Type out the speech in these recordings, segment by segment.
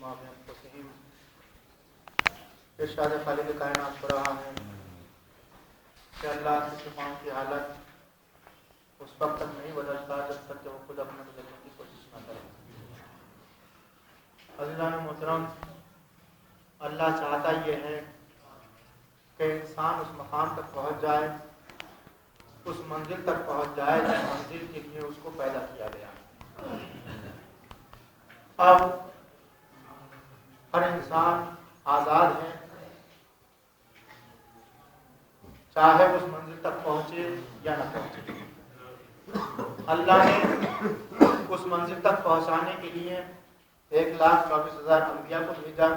ما بأنفسهم ارشاد خالق کائنات پر رہا ہے کہ اللہ کے صفات کی حالت اس وقت تک نہیں بدلتا جب تک کہ وہ خود اپنے بدلنے کی کوشش نہ کرے۔ عزیزان محترم، اللہ چاہتا یہ ہے کہ انسان اس مقام تک پہنچ جائے، اس منزل تک پہنچ جائے جس منزل کے لیے اس کو پیدا کیا گیا۔ اب ہر انسان آزاد ہے، چاہے اس منزل تک پہنچے یا نہ پہنچے۔ اللہ نے اس منزل تک پہنچانے کے لیے 1,24,000 انبیاء کو بھیجا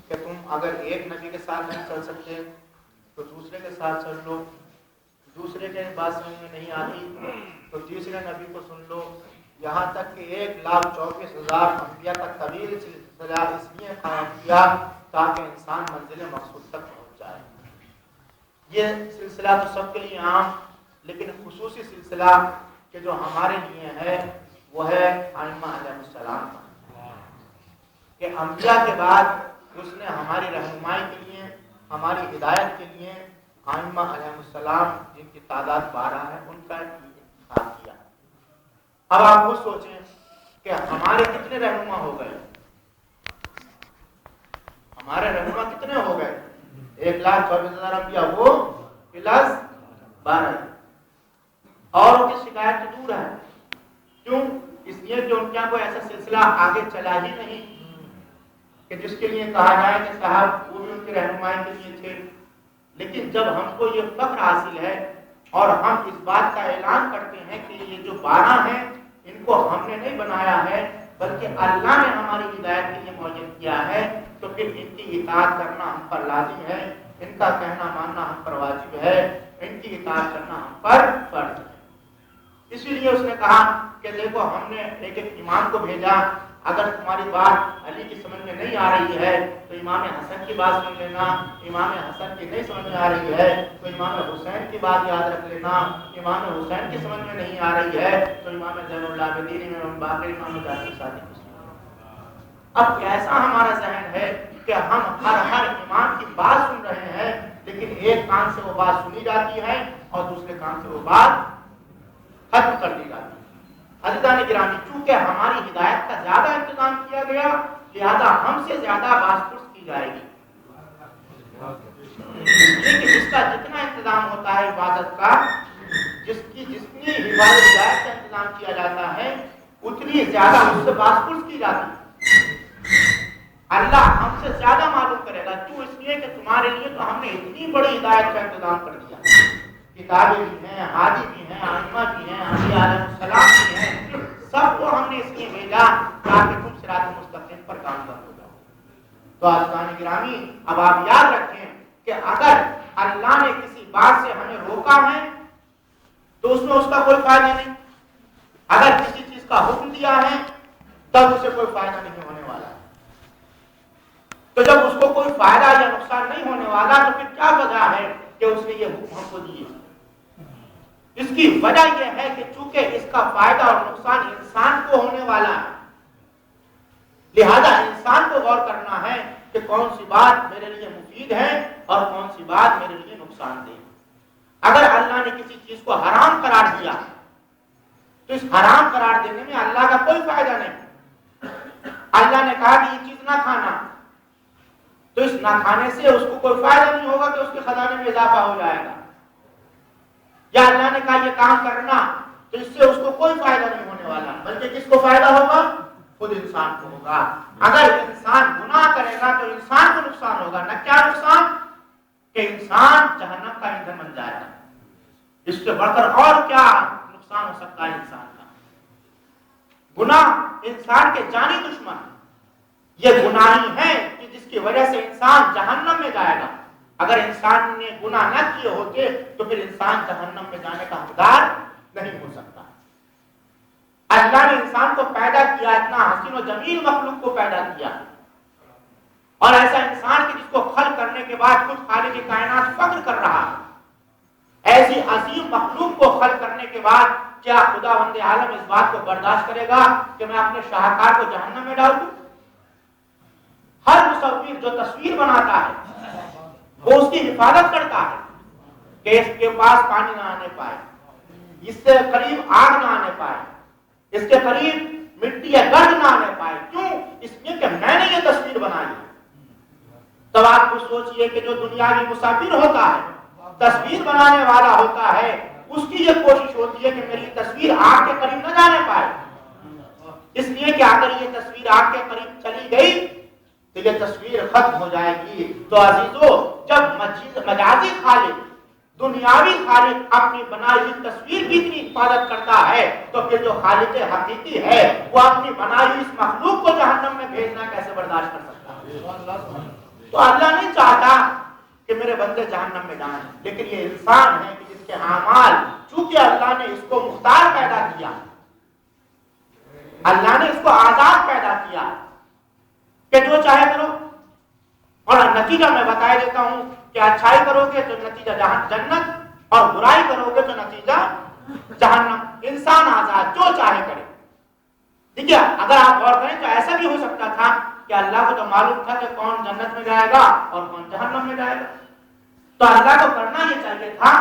کہ تم اگر ایک نبی کے ساتھ نہیں چل سکتے تو دوسرے کے ساتھ چل لو، دوسرے کے بات سمجھ میں نہیں آتی تو تیسرے نبی کو سن لو، یہاں تک کہ 1,24,000 انبیاء کا طویل سلسلہ اس لیے قائم کیا تاکہ انسان منزل مقصود تک پہنچ جائے۔ یہ سلسلہ تو سب کے لیے عام، لیکن خصوصی سلسلہ کہ جو ہمارے لیے ہے وہ ہے ائمہ علیہ السلام کا، کہ انبیاء کے بعد اس نے ہماری رہنمائی کے لیے، ہماری ہدایت کے لیے ائمہ علیہ السلام جن کی تعداد 12 ہے ان کا انتخاب کیا۔ اب آپ خود سوچیں کہ ہمارے کتنے رہنما ہو گئے، ہمارے رہنما کتنے ہو گئے؟ 1,24,000 انبیاء وہ پلس 12، اور ان کی شکایت تو دور ہے۔ کیوں؟ اس لیے کہ ان کا کوئی ایسا سلسلہ آگے چلا ہی نہیں کہ جس کے لیے کہا جائے کہ صاحب وہ بھی ان کی رہنمائی کے لیے تھے۔ لیکن جب ہم کو یہ فخر حاصل ہے اور ہم اس بات کا اعلان کرتے ہیں کہ یہ جو 12 ہیں ان کو ہم نے نہیں بنایا ہے بلکہ اللہ نے ہماری ہدایت کے لیے معین کیا ہے، تو پھر ان کی اطاعت کرنا ہم پر لازم ہے، ان کا کہنا ماننا ہم پر واجب ہے، ان کی اطاعت کرنا ہم پر فرض ہے۔ اسی لیے اس نے کہا کہ دیکھو ہم نے ایک امام کو بھیجا، اگر تمہاری بات علی کی سمجھ میں نہیں آ رہی ہے تو امام حسن کی بات سن لینا، امام حسن کی نہیں سمجھ میں آ رہی ہے تو امام حسین کی بات یاد رکھ لینا، امام حسین کی سمجھ میں نہیں آ رہی ہے تو امام زین العابدین، امام باقر، امام جعفر صادق کی سمجھ۔ اب کیسا ہمارا ذہن ہے کہ ہم ہر امام کی بات سن رہے ہیں، لیکن ایک کان سے وہ بات سنی جاتی ہے اور دوسرے کان سے وہ بات ختم کر دی جاتی ہے۔ عزیزان گرامی، چونکہ ہماری ہدایت کا زیادہ انتظام کیا گیا لہذا ہم سے زیادہ باز پرس کی جائے گی، لیکن جس کا جتنا انتظام ہوتا ہے عبادت کا، جس کی جتنی عبادت ہدایت کا انتظام کیا جاتا ہے اتنی زیادہ اس سے باز پرس کی جاتی ہے۔ اللہ ہم سے زیادہ معلوم کرے گا، کیوں؟ اس لیے کہ تمہارے لیے تو ہم نے اتنی بڑی ہدایت کا انتظام کر دیا، کتابیں بھی ہیں، ہادی بھی ہیں، ائمہ بھی ہیں، انبیاء علیہ السلام بھی ہیں، سب کو ہم نے اس لیے بھیجا تاکہ تم صراط مستقیم پر کام کر ہو جاؤ۔ تو عزیزان گرامی، اب آپ یاد رکھیں کہ اگر اللہ نے کسی بات سے ہمیں روکا ہے تو اس میں اس کا کوئی فائدہ نہیں، اگر کسی چیز کا حکم دیا ہے تب اسے کوئی فائدہ نہیں ہونے والا۔ تو جب اس کو کوئی فائدہ یا نقصان نہیں ہونے والا تو پھر کیا وجہ ہے کہ اس نے یہ حکم ہم کو دیے؟ اس کی وجہ یہ ہے کہ چونکہ اس کا فائدہ اور نقصان انسان کو ہونے والا ہے، لہذا انسان کو غور کرنا ہے کہ کون سی بات میرے لیے مفید ہے اور کون سی بات میرے لیے نقصان دہ۔ اگر اللہ نے کسی چیز کو حرام قرار دیا تو اس حرام قرار دینے میں اللہ کا کوئی فائدہ نہیں۔ اللہ نے کہا کہ یہ چیز نہ کھانا، تو اس نہ کھانے سے اس کو کوئی فائدہ نہیں ہوگا کہ اس کے خزانے میں اضافہ ہو جائے گا، یا اللہ نے کہا یہ کام کرنا تو اس سے اس کو کوئی فائدہ نہیں ہونے والا، بلکہ کس کو فائدہ ہوگا؟ خود انسان کو ہوگا۔ اگر انسان گناہ کرے گا تو انسان کو نقصان ہوگا، نہ کیا نقصان کہ انسان جہنم کا ایندھن بن جائے گا۔ اس سے بڑھ کر اور کیا نقصان ہو سکتا ہے انسان کا؟ گناہ انسان کے جانی دشمن، یہ گناہ ہی ہے کہ جس کی وجہ سے انسان جہنم میں جائے گا۔ اگر انسان نے گناہ نہ کیے ہوتے تو پھر انسان جہنم میں جانے کا حقدار نہیں ہو سکتا۔ اللہ نے انسان کو پیدا کیا، اتنا حسین و جمیل مخلوق کو پیدا کیا، اور ایسا انسان کہ جس کو خلق کرنے کے بعد خود خالق کائنات فخر کر رہا ہے، ایسی عظیم مخلوق کو خلق کرنے کے بعد کیا خداوند عالم اس بات کو برداشت کرے گا کہ میں اپنے شاہکار کو جہنم میں ڈال دوں؟ ہر مصور جو تصویر بناتا ہے وہ اس کی حفاظت کرتا ہے کہ اس کے پاس پانی نہ آنے پائے، اس سے قریب آگ نہ آنے پائے، اس کے قریب مٹی یا گرد نہ آنے پائے. کیوں؟ اس لیے کہ میں نے یہ تصویر بنائی. تب آپ کو سوچئے کہ جو دنیاوی مصور ہوتا ہے، تصویر بنانے والا ہوتا ہے، اس کی یہ کوشش ہوتی ہے کہ میری تصویر آگ کے قریب نہ جانے پائے. اس لیے کہ اگر یہ تصویر آگ کے قریب چلی گئی تو یہ تصویر ختم ہو جائے گی. تو عزیزو، جب مجازی خالق، دنیاوی خالق اپنی بنائی ہوئی تصویر کی اتنی حفاظت کرتا ہے تو پھر جو خالق حقیقی ہے وہ اپنی بنائی ہوئی اس مخلوق کو جہنم میں بھیجنا کیسے برداشت کر سکتا ہے؟ تو اللہ نہیں چاہتا کہ میرے بندے جہنم میں جائیں، لیکن یہ انسان ہے کہ جس کے اعمال، چونکہ اللہ نے اس کو مختار پیدا کیا، اللہ نے اس کو آزاد پیدا کیا کہ جو چاہے کرو. اور نتیجہ میں بتا دیتا ہوں کہ اچھائی کرو گے تو نتیجہ جنت، اور برائی کرو گے تو نتیجہ جہنم. انسان آزاد، جو چاہے کرے. ٹھیک ہے، اگر آپ غور کریں تو ایسا بھی ہو سکتا تھا کہ اللہ کو تو معلوم تھا کہ کون جنت میں جائے گا اور کون جہنم میں جائے گا. تو اللہ کو کرنا یہ چاہیے تھا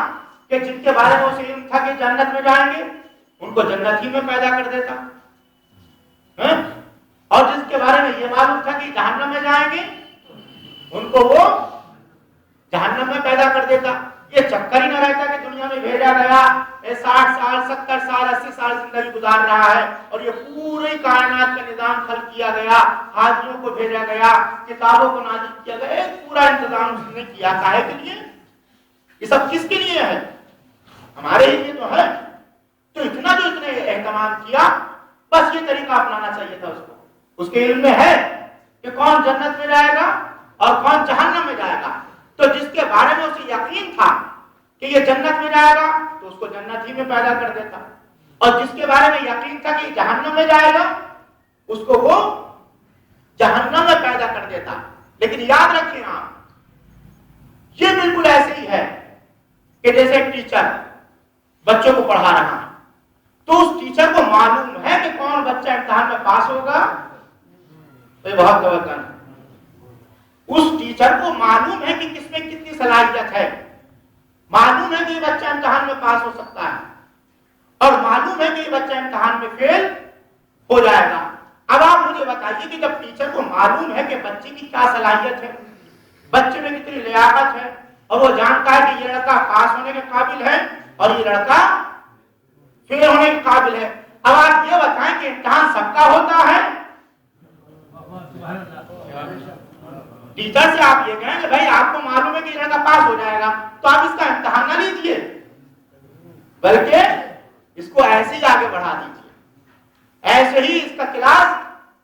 کہ جن کے بارے میں اسے علم تھا کہ جنت میں جائیں گے ان کو جنت ہی میں پیدا کر دیتا، اور جس کے بارے میں یہ معلوم تھا کہ جہنم میں جائیں گے ان کو وہ جہنم میں پیدا کر دیتا. یہ چکر ہی نہ رہتا کہ دنیا میں بھیجا گیا، 60 سال 70 سال 80 سال زندگی گزار رہا ہے اور یہ پوری کائنات کا نظام خلق کیا گیا، حاجیوں کو بھیجا گیا، کتابوں کو نازل کیا گیا، ایک پورا انتظام اس نے کیا. کاہے کے لیے؟ یہ سب کس کے لیے ہے؟ ہمارے لیے تو ہے. تو اتنا جو اتنے اہتمام کیا، بس یہ طریقہ اپنانا چاہیے تھا اس کو. اس کے علم میں ہے کہ کون جنت میں جائے گا اور کون جہنم میں جائے گا. تو جس کے بارے میں اسے یقین تھا کہ یہ جنت میں جائے گا تو اس کو جنت ہی میں پیدا کر دیتا، اور جس کے بارے میں یقین تھا کہ جہنم میں جائے گا اس کو وہ جہنم میں پیدا کر دیتا. لیکن یاد رکھیں آپ، یہ بالکل ایسے ہی ہے کہ جیسے ایک ٹیچر بچوں کو پڑھا رہا ہے تو اس ٹیچر کو معلوم ہے کہ کون بچہ امتحان میں پاس ہوگا. بہت توجہ، اس ٹیچر کو معلوم ہے کہ کس میں کتنی صلاحیت ہے، معلوم ہے کہ یہ بچہ امتحان میں پاس ہو سکتا ہے اور معلوم ہے کہ یہ بچہ امتحان میں فیل ہو جائے گا. اب آپ مجھے بتائیے کہ جب ٹیچر کو معلوم ہے کہ بچے کی کیا صلاحیت ہے، بچے میں کتنی لیاقت ہے، اور وہ جانتا ہے کہ یہ لڑکا پاس ہونے کے قابل ہے اور یہ لڑکا فیل ہونے کے قابل ہے، اب آپ یہ بتائیں کہ امتحان سب کا ہوتا ہے؟ ٹیچر سے آپ یہ کہیں کہ بھائی آپ کو معلوم ہے کہ یہ لڑکا پاس ہو جائے گا تو آپ اس کا امتحان نہ لیجیے، بلکہ اس کو ایسے ہی آگے بڑھا دیجیے، ایسے ہی اس کا کلاس